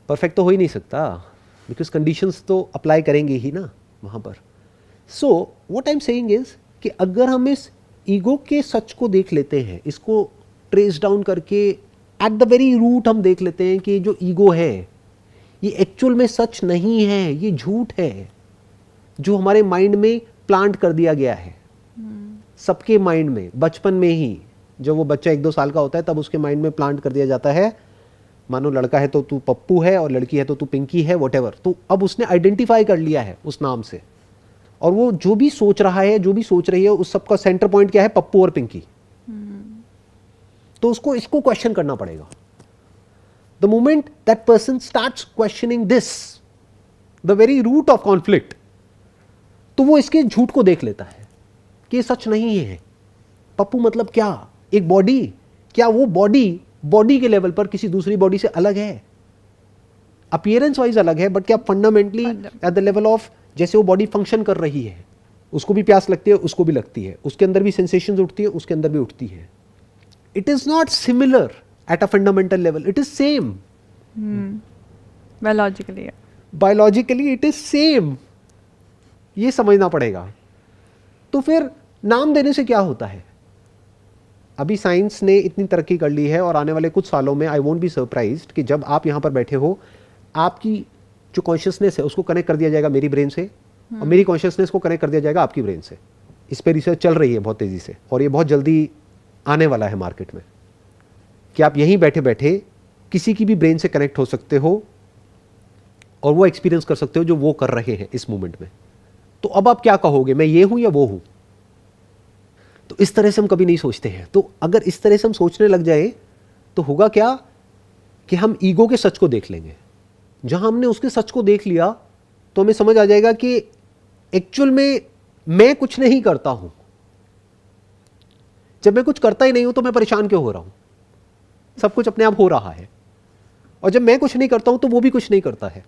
S2: परफेक्ट तो हो ही नहीं सकता, बिकॉज कंडीशंस तो अप्लाई करेंगे ही ना वहाँ पर। सो what I am saying is कि अगर हम इस ईगो के सच को देख लेते हैं, इसको ट्रेस डाउन करके एट द वेरी रूट हम देख लेते हैं कि जो ईगो है ये एक्चुअल में सच नहीं है, ये झूठ है जो हमारे माइंड में प्लांट कर दिया गया है। सबके माइंड में बचपन में ही, जब वो बच्चा 1-2 साल का होता है तब उसके माइंड में प्लांट कर दिया जाता है, मानो लड़का है तो तू पप्पू है और लड़की है तो तू पिंकी है, व्हाटएवर। तो अब उसने आइडेंटिफाई कर लिया है उस नाम से, और वो जो भी सोच रहा है, जो भी सोच रही है, उस सबका सेंटर पॉइंट क्या है, पप्पू और पिंकी। तो उसको इसको क्वेश्चन करना पड़ेगा। The moment that person starts questioning this, the very root of conflict, तो वो इसके झूठ को देख लेता है कि ये सच नहीं है। पप्पू मतलब क्या, एक बॉडी, क्या वो बॉडी के लेवल पर किसी दूसरी बॉडी से अलग है, अपीयरेंस वाइज अलग है, बट क्या fundamentally eight the level of जैसे वो बॉडी फंक्शन कर रही है, उसको भी प्यास लगती है, उसको भी लगती है, उसके अंदर भी सेंसेशंस उठती है, उसके अंदर भी उठती है। It is not similar at a fundamental level, it is same. Biologically it is same, ये समझना पड़ेगा। तो फिर नाम देने से क्या होता है? अभी साइंस ने इतनी तरक्की कर ली है और आने वाले कुछ सालों में आई वोंट बी सरप्राइज्ड कि जब आप यहाँ पर बैठे हो, आपकी जो कॉन्शियसनेस है उसको कनेक्ट कर दिया जाएगा मेरी ब्रेन से, और मेरी कॉन्शियसनेस को कनेक्ट कर दिया जाएगा आपकी ब्रेन से। इस पर रिसर्च चल रही है बहुत तेज़ी से, और ये बहुत जल्दी आने वाला है मार्केट में, कि आप यहीं बैठे बैठे किसी की भी ब्रेन से कनेक्ट हो सकते हो और वो एक्सपीरियंस कर सकते हो जो वो कर रहे हैं इस मोमेंट में। तो अब आप क्या कहोगे, मैं ये हूं या वो हूं? तो इस तरह से हम कभी नहीं सोचते हैं। तो अगर इस तरह से हम सोचने लग जाए तो होगा क्या कि हम ईगो के सच को देख लेंगे। जहां हमने उसके सच को देख लिया तो हमें समझ आ जाएगा कि एक्चुअल में मैं कुछ नहीं करता हूं। जब मैं कुछ करता ही नहीं हूं तो मैं परेशान क्यों हो रहा हूं? सब कुछ अपने आप हो रहा है। और जब मैं कुछ नहीं करता हूं तो वो भी कुछ नहीं करता है।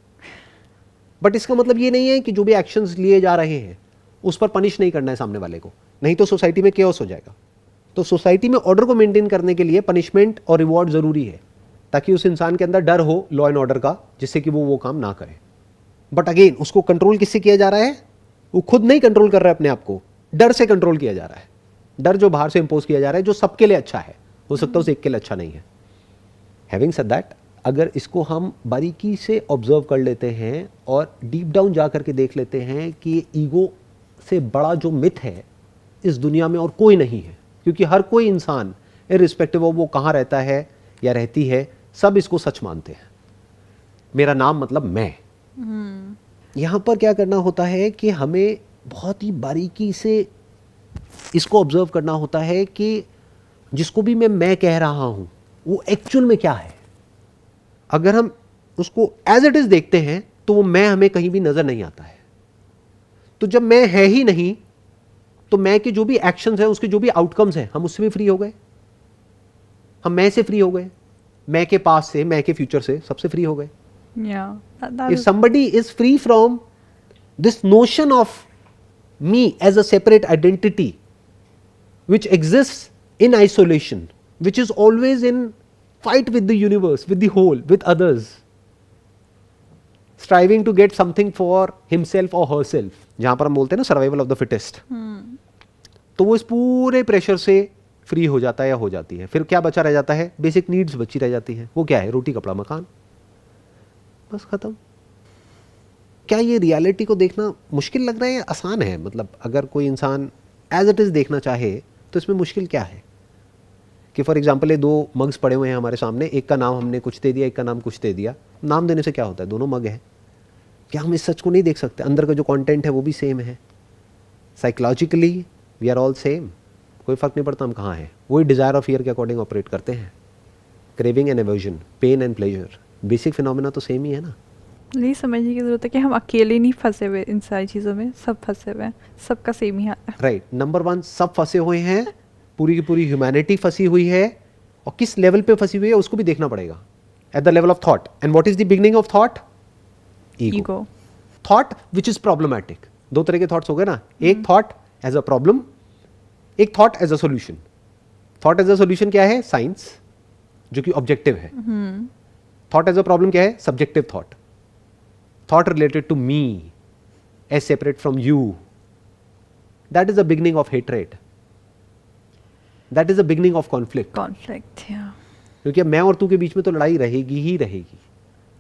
S2: बट इसका मतलब ये नहीं है कि जो भी एक्शंस लिए जा रहे हैं उस पर पनिश नहीं करना है सामने वाले को, नहीं तो सोसाइटी में केओस हो जाएगा। तो सोसाइटी में ऑर्डर को मेंटेन करने के लिए पनिशमेंट और रिवॉर्ड जरूरी है, ताकि उस इंसान के अंदर डर हो लॉ एंड ऑर्डर का, जिससे कि वो काम ना करे। बट अगेन उसको कंट्रोल किससे किया जा रहा है? वो खुद नहीं कंट्रोल कर रहा है अपने आप को, डर से कंट्रोल किया जा रहा है। डर जो बाहर से इंपोज किया जा रहा है, जो सबके लिए अच्छा है, हो सकता है उसे एक के लिए अच्छा नहीं है। हैविंग सेड दैट, अगर इसको हम बारीकी से ऑब्जर्व कर लेते हैं और डीप डाउन जा करके देख लेते हैं कि ईगो से बड़ा जो मिथ है इस दुनिया में और कोई नहीं है, क्योंकि हर कोई इंसान इररिस्पेक्टिव ऑफ वो कहाँ रहता है या रहती है, सब इसको सच मानते हैं। मेरा नाम मतलब मैं। यहाँ पर क्या करना होता है कि हमें बहुत ही बारीकी से इसको ऑब्जर्व करना होता है कि जिसको भी मैं कह रहा हूँ वो एक्चुअल में क्या है। अगर हम उसको एज इट इज देखते हैं तो वो मैं हमें कहीं भी नजर नहीं आता है। तो जब मैं है ही नहीं तो मैं के जो भी एक्शंस हैं, उसके जो भी आउटकम्स हैं, हम उससे भी फ्री हो गए। हम मैं से फ्री हो गए, मैं के पास से, मैं के फ्यूचर से, सबसे फ्री हो गए। If somebody is free from This notion of me as a separate identity which exists in isolation, which is always in fight with the universe, with the whole, with others, striving to get something for himself or herself, जहां पर हम बोलते हैं ना survival of the fittest, तो वो इस पूरे प्रेशर से फ्री हो जाता है या हो जाती है. फिर क्या बचा रह जाता है? बेसिक नीड्स बची रह जाती है. वो क्या है? रोटी कपड़ा मकान, बस खत्म. क्या ये रियलिटी को देखना मुश्किल लग रहा है या आसान है? मतलब अगर कोई इंसान एज इट इज देखना चाहे तो इसमें मुश्किल क्या है? कि फॉर एग्जाम्पल ये 2 मग्स पड़े हुए हैं हमारे सामने, एक का नाम हमने कुछ दे दिया, एक का नाम कुछ दे दिया. नाम देने से क्या होता है? दोनों मग है. क्या हम इस सच को नहीं देख सकते? अंदर का जो कंटेंट है वो भी सेम है. Psychologically we are all same. कोई फर्क नहीं पड़ता हम कहाँ हैं. वही डिजायर और फियर के अकॉर्डिंग ऑपरेट करते हैं. Craving and aversion, pain and pleasure, basic phenomena तो सेम ही है ना.
S1: नहीं समझने की जरूरत है कि हम अकेले नहीं फंसे हुए इन सारी चीज़ों में, सब फंसे हुए हैं, सबका सेम ही हाल है.
S2: राइट. नंबर 1, सब फंसे हुए हैं, पूरी की पूरी ह्यूमैनिटी फंसी हुई है. और किस लेवल पे फंसी हुई है उसको भी देखना पड़ेगा. At the level of thought. And what is the beginning of thought? Ego. Thought which is problematic. 2 तरह के थॉट्स हो गए ना. एक थॉट एज अ प्रॉब्लम, एक thought as a solution. Thought as a solution क्या है? साइंस, जो कि ऑब्जेक्टिव है. थॉट एज अ प्रॉब्लम क्या है? Subjective thought. Thought related to me as separate from you. That is the beginning of hatred. That is the beginning of conflict.
S1: Conflict, yeah.
S2: क्योंकि मैं और तू के बीच में तो लड़ाई रहेगी ही रहेगी.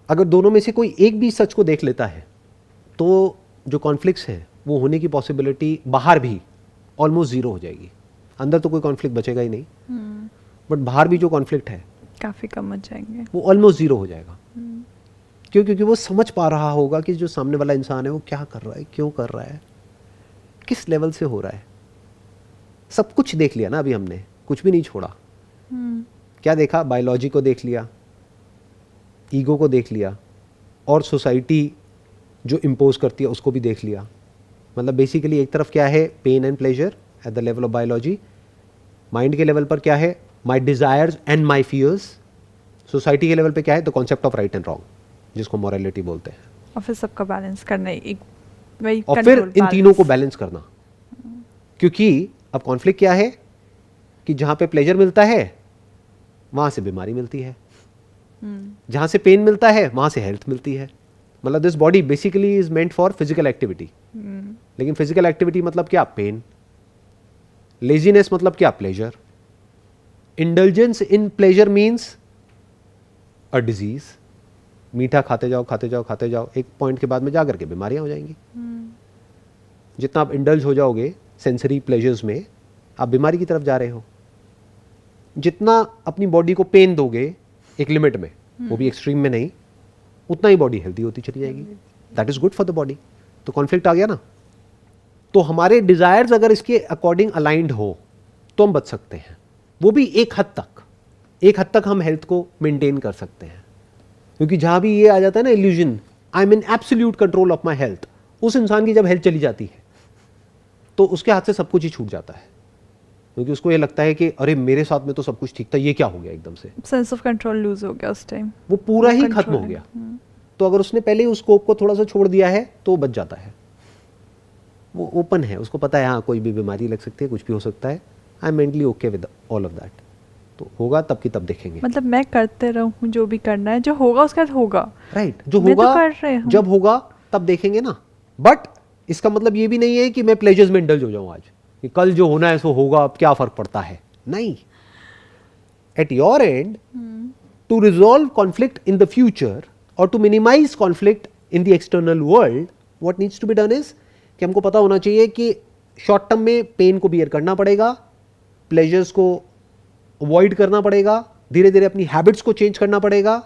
S2: अगर दोनों में से कोई एक भी सच को देख लेता है तो जो कॉन्फ्लिक्ट्स हैं वो होने की पॉसिबिलिटी बाहर भी ऑलमोस्ट जीरो हो जाएगी. अंदर तो कोई कॉन्फ्लिक्ट बचेगा ही नहीं, बट बाहर भी जो कॉन्फ्लिक्ट है
S1: काफ़ी कम हो जाएंगे,
S2: वो ऑलमोस्ट जीरो हो जाएगा. क्यों? क्योंकि वो समझ पा रहा होगा कि जो सामने वाला इंसान है वो क्या कर रहा है, क्यों कर रहा है, किस लेवल से हो रहा है. सब कुछ देख लिया ना अभी हमने, कुछ भी नहीं छोड़ा. क्या देखा? बायोलॉजी को देख लिया, ईगो को देख लिया, और सोसाइटी जो इम्पोज करती है उसको भी देख लिया. मतलब बेसिकली एक तरफ क्या है? Pain and pleasure at the level of biology. Mind के लेवल पर क्या है? My desires and my fears. Society के लेवल पे क्या है? The concept of right and wrong, जिसको मॉरलिटी बोलते हैं.
S1: और फिर सबका बैलेंस करना एक वही,
S2: और फिर इन तीनों को बैलेंस करना. क्योंकि अब कॉन्फ्लिक्ट क्या है कि जहां पे प्लेजर मिलता है वहां से बीमारी मिलती है, जहां से पेन मिलता है वहां से हेल्थ मिलती है. मतलब this body basically is meant for physical activity. लेकिन फिजिकल एक्टिविटी मतलब क्या? पेन. लेजीनेस मतलब क्या? Pleasure. Indulgence in pleasure means a disease. मीठा खाते जाओ खाते जाओ खाते जाओ, एक पॉइंट के बाद में जाकर के बीमारियां हो जाएंगी. जितना आप इंडल्ज हो जाओगे सेंसरी प्लेजर्स में, आप बीमारी की तरफ जा रहे हो. जितना अपनी बॉडी को पेन दोगे एक लिमिट में, वो भी एक्सट्रीम में नहीं, उतना ही बॉडी हेल्दी होती चली जाएगी. That is good for the body. तो कॉन्फ्लिक्ट आ गया ना. तो हमारे डिजायर्स अगर इसके अकॉर्डिंग अलाइंड हो तो हम बच सकते हैं. वो भी एक हद तक हम हेल्थ को मेंटेन कर सकते हैं. क्योंकि जहां भी ये आ जाता है ना illusion, I am in absolute control of my health, उस इंसान की जब हेल्थ चली जाती है तो उसके हाथ से सब कुछ ही छूट जाता है. क्योंकि उसको ये लगता है कि अरे मेरे साथ में तो सब कुछ ठीक था, ये क्या हो गया एकदम से.
S1: सेंस ऑफ कंट्रोल लूज हो गया उस टाइम,
S2: वो पूरा ही खत्म हो गया. तो अगर उसने पहले ही उस स्कोप को थोड़ा सा छोड़ दिया है तो बच जाता है. वो ओपन है, उसको पता है हाँ कोई भी बीमारी लग सकती है, कुछ भी हो सकता है. I am mentally okay with all of that. तो होगा तब की तब देखेंगे.
S1: मतलब मैं करते रहूं जो भी करना है, जो होगा उसके बाद होगा.
S2: राइट. जो होगा जब होगा तब देखेंगे ना. बट इसका मतलब ये भी नहीं है कि मैं प्लेजर्स में इंडल्ज हो जाऊं आज, कि कल जो होना है सो होगा, अब क्या फर्क पड़ता है. नहीं. At your end, to resolve conflict in the future और to minimise conflict in the external world, what needs to be done is कि हमको पता होना चाहिए कि शॉर्ट टर्म में पेन को बियर करना पड़ेगा, प्लेजर्स को अवॉइड करना पड़ेगा, धीरे धीरे अपनी हैबिट्स को चेंज करना पड़ेगा.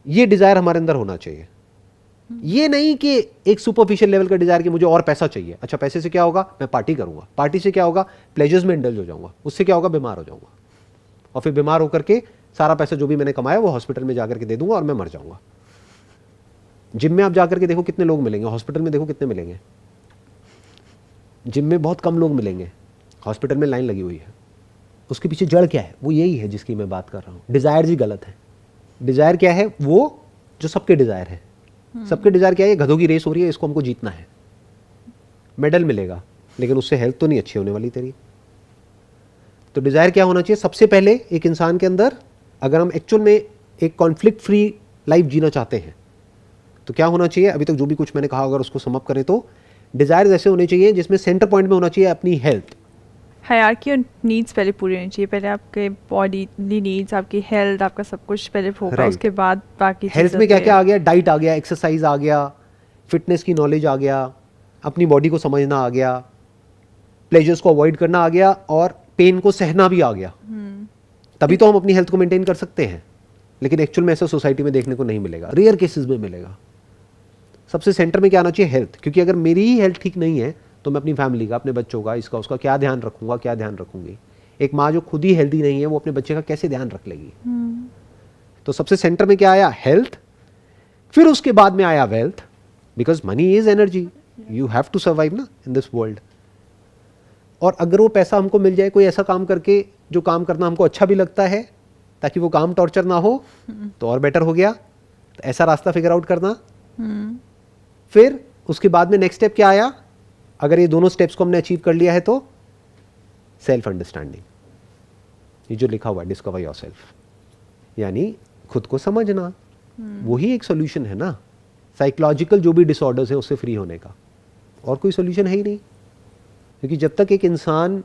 S2: ये डिजायर हमारे अंदर होना चाहिए. ये नहीं कि एक सुपरफिशियल लेवल का डिजायर कि मुझे और पैसा चाहिए. अच्छा पैसे से क्या होगा? मैं पार्टी करूंगा. पार्टी से क्या होगा? प्लेजर्स में इंडल्ज हो जाऊंगा. उससे क्या होगा? बीमार हो जाऊंगा. और फिर बीमार होकर के सारा पैसा जो भी मैंने कमाया वो हॉस्पिटल में जाकर के दे दूंगा और मैं मर जाऊंगा. जिम में आप जाकर के देखो कितने लोग मिलेंगे, हॉस्पिटल में देखो कितने मिलेंगे. जिम में बहुत कम लोग मिलेंगे, हॉस्पिटल में लाइन लगी हुई है. उसके पीछे जड़ क्या है? वो यही है जिसकी मैं बात कर रहा हूँ. डिजायर ही गलत है. डिजायर क्या है? वो जो सबके डिजायर है. सबके डिजायर क्या है? ये गधों की रेस हो रही है, इसको हमको जीतना है. मेडल मिलेगा, लेकिन उससे हेल्थ तो नहीं अच्छी होने वाली तेरी। तो डिजायर क्या होना चाहिए? सबसे पहले एक इंसान के अंदर, अगर हम एक्चुअल में एक कॉन्फ्लिक्ट फ्री लाइफ जीना चाहते हैं तो क्या होना चाहिए? अभी तक जो भी कुछ मैंने कहा अगर उसको सम अप करें तो डिजायर ऐसे होने चाहिए जिसमें सेंटर पॉइंट में होना चाहिए अपनी हेल्थ।
S1: हायरार्की और नीड्स पहले पूरी होनी चाहिए। पहले आपके बॉडीली नीड्स, आपकी हेल्थ, आपका सब कुछ पहले होगा,
S2: Right.
S1: उसके बाद बाकी
S2: हेल्थ में क्या क्या आ गया? डाइट आ गया, एक्सरसाइज आ गया, फिटनेस की नॉलेज आ गया, अपनी बॉडी को समझना आ गया, प्लेजर्स को अवॉइड करना आ गया, और पेन को सहना भी आ गया। तभी तो हम अपनी हेल्थ को मेंटेन कर सकते हैं। लेकिन एक्चुअल में ऐसा सोसाइटी में देखने को नहीं मिलेगा, रेयर केसेस में मिलेगा। सबसे सेंटर में क्या आना चाहिए? हेल्थ। क्योंकि अगर मेरी ही हेल्थ ठीक नहीं है तो मैं अपनी फैमिली का, अपने बच्चों का, इसका उसका क्या ध्यान रखूंगा, क्या ध्यान रखूंगी? एक माँ जो खुद ही हेल्दी नहीं है वो अपने बच्चे का कैसे ध्यान रख लेगी? तो सबसे सेंटर में क्या आया? हेल्थ। फिर उसके बाद में आया wealth, because money is energy, you have to survive ना इन दिस वर्ल्ड। और अगर वो पैसा हमको मिल जाए कोई ऐसा काम करके जो काम करना हमको अच्छा भी लगता है, ताकि वो काम टॉर्चर ना हो, तो और बेटर हो गया। तो ऐसा रास्ता फिगर आउट करना। फिर उसके बाद में नेक्स्ट स्टेप क्या आया? अगर ये दोनों स्टेप्स को हमने अचीव कर लिया है तो सेल्फ अंडरस्टैंडिंग, ये जो लिखा हुआ है डिस्कवर योरसेल्फ, यानी खुद को समझना। वही एक सॉल्यूशन है ना साइकोलॉजिकल जो भी डिसऑर्डर्स है उससे फ्री होने का, और कोई सॉल्यूशन है ही नहीं। क्योंकि जब तक एक इंसान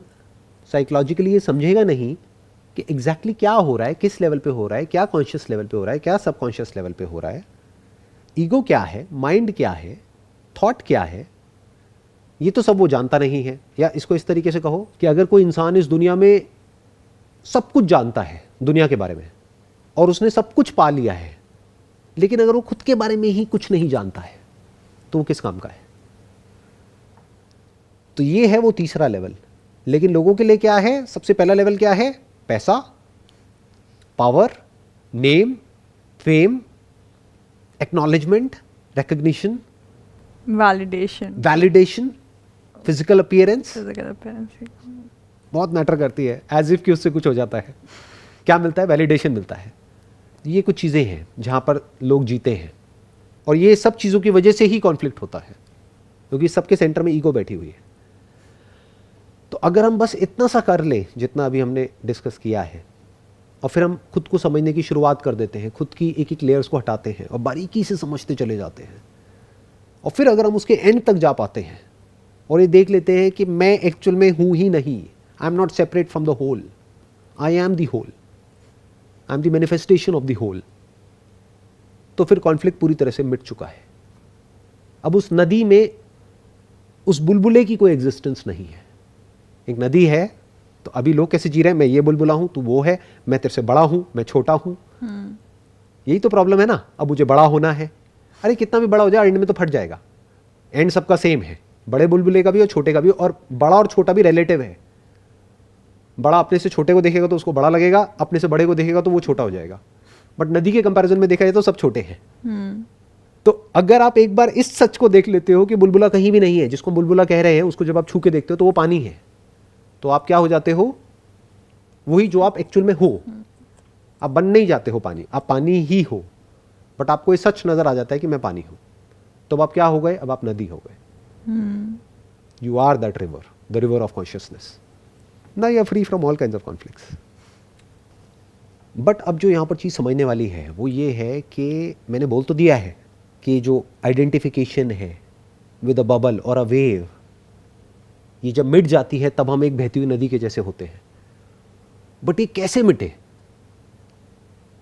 S2: साइकोलॉजिकली ये समझेगा नहीं कि एग्जैक्टली क्या हो रहा है, किस लेवल पे हो रहा है, क्या कॉन्शियस लेवल पे हो रहा है, क्या सबकॉन्शियस लेवल पे हो रहा है, ईगो क्या है, माइंड क्या है, थॉट क्या है, ये तो सब वो जानता नहीं है। या इसको इस तरीके से कहो कि अगर कोई इंसान इस दुनिया में सब कुछ जानता है दुनिया के बारे में, और उसने सब कुछ पा लिया है, लेकिन अगर वो खुद के बारे में ही कुछ नहीं जानता है तो वो किस काम का है? तो ये है वो तीसरा लेवल। लेकिन लोगों के लिए क्या है? सबसे पहला लेवल क्या है? पैसा, power, name, fame, acknowledgement, recognition, validation, physical appearance बहुत मैटर करती है। एज इफ कि उससे कुछ हो जाता है, क्या मिलता है? वैलिडेशन मिलता है। ये कुछ चीज़ें हैं जहाँ पर लोग जीते हैं, और ये सब चीज़ों की वजह से ही कॉन्फ्लिक्ट होता है, क्योंकि सबके सेंटर में ईगो बैठी हुई है। तो अगर हम बस इतना सा कर ले जितना अभी हमने डिस्कस किया है, और फिर हम खुद को समझने की शुरुआत कर देते हैं, खुद की एक एक लेयर्स को हटाते हैं और बारीकी से समझते चले जाते हैं, और फिर अगर हम उसके एंड तक जा पाते हैं और ये देख लेते हैं कि मैं एक्चुअल में हूँ ही नहीं, I am not separate from the whole, I am the whole, I am the manifestation of the whole, तो फिर कॉन्फ्लिक्ट पूरी तरह से मिट चुका है। अब उस नदी में उस बुलबुले की कोई एग्जिस्टेंस नहीं है। एक नदी है तो अभी लोग कैसे जी रहे हैं? मैं ये बुलबुला हूं, तू वो है, मैं तेरे से बड़ा हूं, मैं छोटा हूं। यही तो प्रॉब्लम है ना। अब मुझे बड़ा होना है, अरे कितना भी बड़ा हो जाए एंड में तो फट जाएगा। एंड सबका सेम है, बड़े बुलबुले का भी और छोटे का भी, और बड़ा और छोटा भी रिलेटिव है। बड़ा अपने से छोटे को देखेगा तो उसको बड़ा लगेगा, अपने से बड़े को देखेगा तो वो छोटा हो जाएगा। बट नदी के कंपैरिजन में देखा जाए तो सब छोटे हैं। तो अगर आप एक बार इस सच को देख लेते हो कि बुलबुला कहीं भी नहीं है, जिसको बुलबुला कह रहे हैं उसको जब आप छू के देखते हो तो वो पानी है, तो आप क्या हो जाते हो? वही जो आप एक्चुअल में हो। आप बन नहीं जाते हो पानी, आप पानी ही हो। बट आपको ये सच नजर आ जाता है कि मैं पानी हूं, तो अब आप क्या हो गए? अब आप नदी हो गए। You are that river, the river of consciousness. ना you are free from all kinds of conflicts. But अब जो यहाँ पर चीज़ समझने वाली है वो ये है कि मैंने बोल तो दिया है कि जो आइडेंटिफिकेशन है विद अ बबल और अ वेव, ये जब मिट जाती है तब हम एक बहती हुई नदी के जैसे होते हैं। बट ये कैसे मिटे?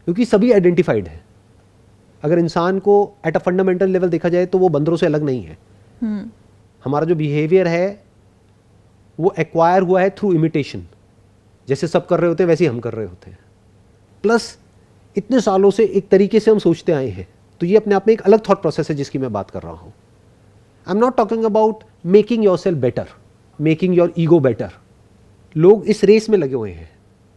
S2: क्योंकि सभी आइडेंटिफाइड है। अगर इंसान को एट अ फंडामेंटल लेवल देखा जाए तो वो बंदरों से अलग नहीं है। हमारा जो बिहेवियर है वो एक्वायर हुआ है थ्रू इमिटेशन। जैसे सब कर रहे होते हैं वैसे ही हम कर रहे होते हैं। प्लस इतने सालों से एक तरीके से हम सोचते आए हैं, तो ये अपने आप में एक अलग थॉट प्रोसेस है जिसकी मैं बात कर रहा हूं। I am not talking about making your self better, making your ego better. लोग इस रेस में लगे हुए हैं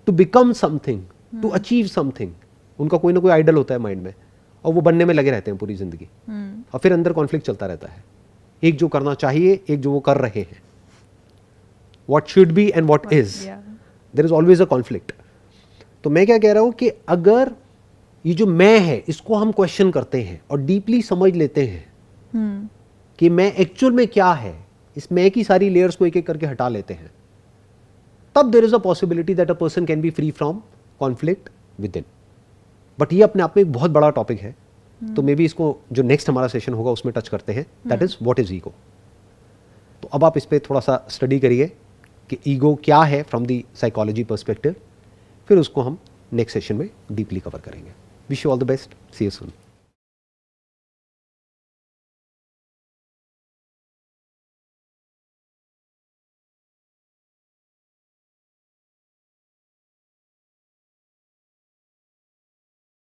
S2: to become something, to achieve something. उनका कोई ना कोई आइडल होता है माइंड में, और वो बनने में लगे रहते हैं पूरी जिंदगी। और फिर अंदर कॉन्फ्लिक्ट चलता रहता है, एक जो करना चाहिए, एक जो वो कर रहे हैं। what should be and what is, there is always a conflict। तो मैं क्या कह रहा हूं कि अगर ये जो मैं है इसको हम क्वेश्चन करते हैं और डीपली समझ लेते हैं कि मैं एक्चुअल में क्या है, इस मैं की सारी लेयर्स को एक एक करके हटा लेते हैं, तब there is a possibility that a person can be free from conflict with in. But ये अपने आप में एक बहुत बड़ा टॉपिक है, तो मे बी इसको जो नेक्स्ट हमारा सेशन होगा उसमें टच करते हैं, that is what is ego. तो अब आप इस पर थोड़ा सा स्टडी करिए कि ईगो क्या है फ्रॉम द साइकोलॉजी पर्सपेक्टिव, फिर उसको हम नेक्स्ट सेशन में डीपली कवर करेंगे। Wish you all the best, see you soon.